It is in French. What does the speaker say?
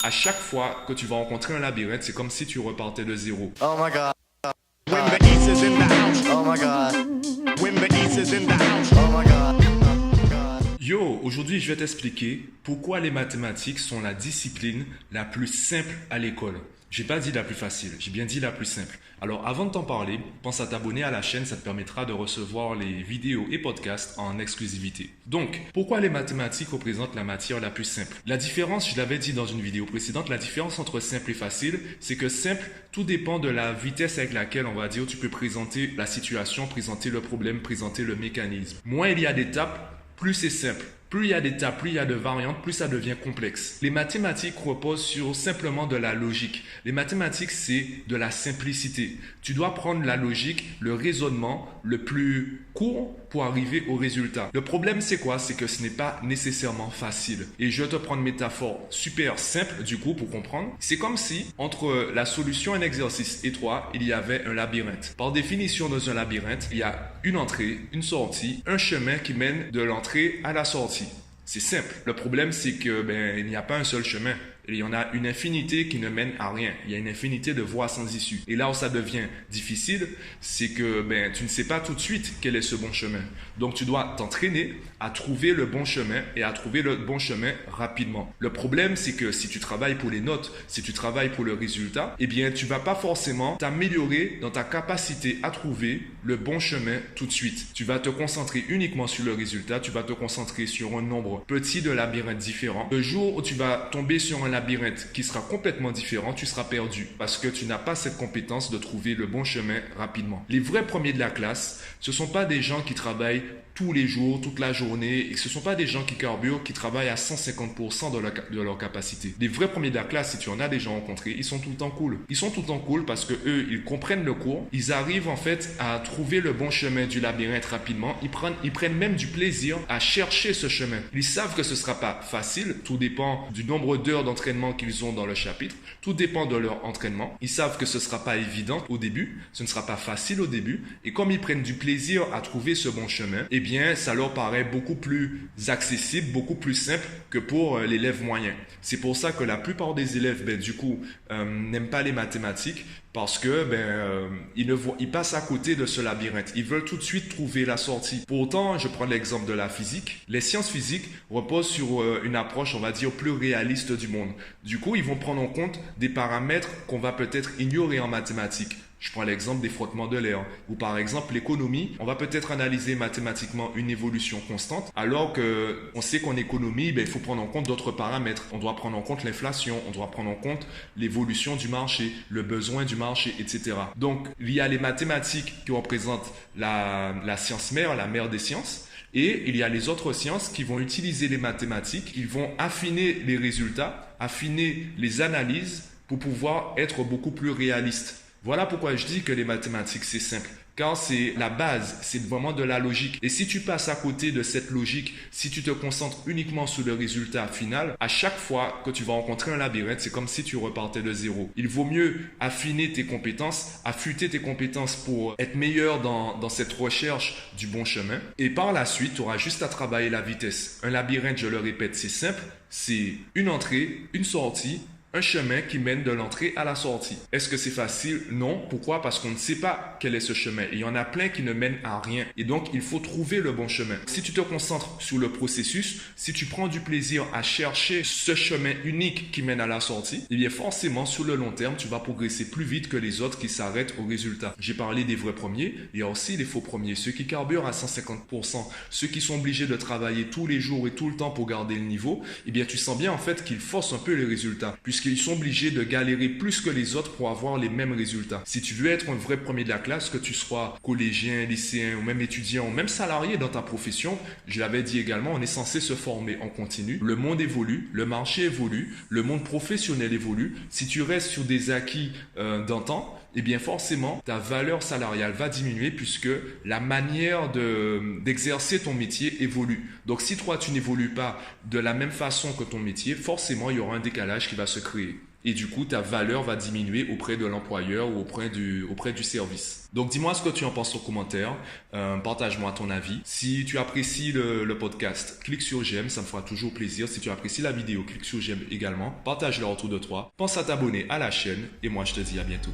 À chaque fois que tu vas rencontrer un labyrinthe, c'est comme si tu repartais de zéro. Oh my god. When the east is in the house. Oh my god. When the east is in the house. Oh my god. Yo, aujourd'hui je vais t'expliquer pourquoi les mathématiques sont la discipline la plus simple à l'école. J'ai pas dit la plus facile, j'ai bien dit la plus simple. Alors avant de t'en parler, pense à t'abonner à la chaîne, ça te permettra de recevoir les vidéos et podcasts en exclusivité. Donc, pourquoi les mathématiques représentent la matière la plus simple? La différence, je l'avais dit dans une vidéo précédente, la différence entre simple et facile, c'est que simple, tout dépend de la vitesse avec laquelle, on va dire, tu peux présenter la situation, présenter le problème, présenter le mécanisme. Moins il y a d'étapes, plus c'est simple. Plus il y a d'étapes, plus il y a de variantes, plus ça devient complexe. Les mathématiques reposent sur simplement de la logique. Les mathématiques, c'est de la simplicité. Tu dois prendre la logique, le raisonnement le plus court pour arriver au résultat. Le problème, c'est quoi? C'est que ce n'est pas nécessairement facile. Et je vais te prendre une métaphore super simple, du coup, pour comprendre. C'est comme si, entre la solution à un exercice et toi, il y avait un labyrinthe. Par définition, dans un labyrinthe, il y a une entrée, une sortie, un chemin qui mène de l'entrée à la sortie. C'est simple. Le problème, c'est que il n'y a pas un seul chemin. Il y en a une infinité qui ne mène à rien. Il y a une infinité de voies sans issue. Et là où ça devient difficile, c'est que tu ne sais pas tout de suite quel est ce bon chemin. Donc tu dois t'entraîner à trouver le bon chemin et à trouver le bon chemin rapidement. Le problème, c'est que si tu travailles pour les notes, si tu travailles pour le résultat, tu vas pas forcément t'améliorer dans ta capacité à trouver le bon chemin tout de suite. Tu vas te concentrer uniquement sur le résultat. Tu vas te concentrer sur un nombre petit de labyrinthes différents. Le jour où tu vas tomber sur un labyrinthe qui sera complètement différent, tu seras perdu parce que tu n'as pas cette compétence de trouver le bon chemin rapidement. Les vrais premiers de la classe, ce ne sont pas des gens qui travaillent tous les jours, toute la journée, et ce ne sont pas des gens qui carburent, qui travaillent à 150% de leur capacité. Les vrais premiers de la classe, si tu en as déjà rencontré, ils sont tout le temps cool. Ils sont tout le temps cool parce que eux, ils comprennent le cours, ils arrivent en fait à trouver le bon chemin du labyrinthe rapidement, ils prennent même du plaisir à chercher ce chemin. Ils savent que ce ne sera pas facile, tout dépend du nombre d'heures d'entraînement qu'ils ont dans le chapitre, tout dépend de leur entraînement. Ils savent que ce ne sera pas évident au début, ce ne sera pas facile au début, et comme ils prennent du plaisir à trouver ce bon chemin, ça leur paraît beaucoup plus accessible, beaucoup plus simple que pour l'élève moyen. C'est pour ça que la plupart des élèves, n'aiment pas les mathématiques parce que ils passent à côté de ce labyrinthe. Ils veulent tout de suite trouver la sortie. Pourtant, je prends l'exemple de la physique. Les sciences physiques reposent sur une approche, on va dire, plus réaliste du monde. Du coup, ils vont prendre en compte des paramètres qu'on va peut-être ignorer en mathématiques. Je prends l'exemple des frottements de l'air. Ou par exemple, l'économie, on va peut-être analyser mathématiquement une évolution constante, alors que on sait qu'en économie, il faut prendre en compte d'autres paramètres. On doit prendre en compte l'inflation, on doit prendre en compte l'évolution du marché, le besoin du marché, etc. Donc, il y a les mathématiques qui représentent la science mère, la mère des sciences. Et il y a les autres sciences qui vont utiliser les mathématiques, ils vont affiner les résultats, affiner les analyses pour pouvoir être beaucoup plus réalistes. Voilà pourquoi je dis que les mathématiques, c'est simple. Car c'est la base, c'est vraiment de la logique. Et si tu passes à côté de cette logique, si tu te concentres uniquement sur le résultat final, à chaque fois que tu vas rencontrer un labyrinthe, c'est comme si tu repartais de zéro. Il vaut mieux affiner tes compétences, affûter tes compétences pour être meilleur dans cette recherche du bon chemin. Et par la suite, tu auras juste à travailler la vitesse. Un labyrinthe, je le répète, c'est simple. C'est une entrée, une sortie, un chemin qui mène de l'entrée à la sortie. Est-ce que c'est facile? Non. Pourquoi? Parce qu'on ne sait pas quel est ce chemin. Et il y en a plein qui ne mènent à rien. Et donc, il faut trouver le bon chemin. Si tu te concentres sur le processus, si tu prends du plaisir à chercher ce chemin unique qui mène à la sortie, forcément, sur le long terme, tu vas progresser plus vite que les autres qui s'arrêtent au résultat. J'ai parlé des vrais premiers. Il y a aussi les faux premiers. Ceux qui carburent à 150%, ceux qui sont obligés de travailler tous les jours et tout le temps pour garder le niveau, tu sens bien en fait qu'ils forcent un peu les résultats. Puisqu'ils sont obligés de galérer plus que les autres pour avoir les mêmes résultats. Si tu veux être un vrai premier de la classe, que tu sois collégien, lycéen ou même étudiant ou même salarié dans ta profession, je l'avais dit également, on est censé se former en continu. Le monde évolue, le marché évolue, le monde professionnel évolue. Si tu restes sur des acquis d'antan, eh bien forcément, ta valeur salariale va diminuer puisque la manière d'exercer ton métier évolue. Donc si toi, tu n'évolues pas de la même façon que ton métier, forcément, il y aura un décalage qui va se créer. Et du coup, ta valeur va diminuer auprès de l'employeur ou auprès du service. Donc, dis-moi ce que tu en penses en commentaire. Partage-moi ton avis. Si tu apprécies le podcast, clique sur j'aime, ça me fera toujours plaisir. Si tu apprécies la vidéo, clique sur j'aime également. Partage-la autour de toi. Pense à t'abonner à la chaîne et moi, je te dis à bientôt.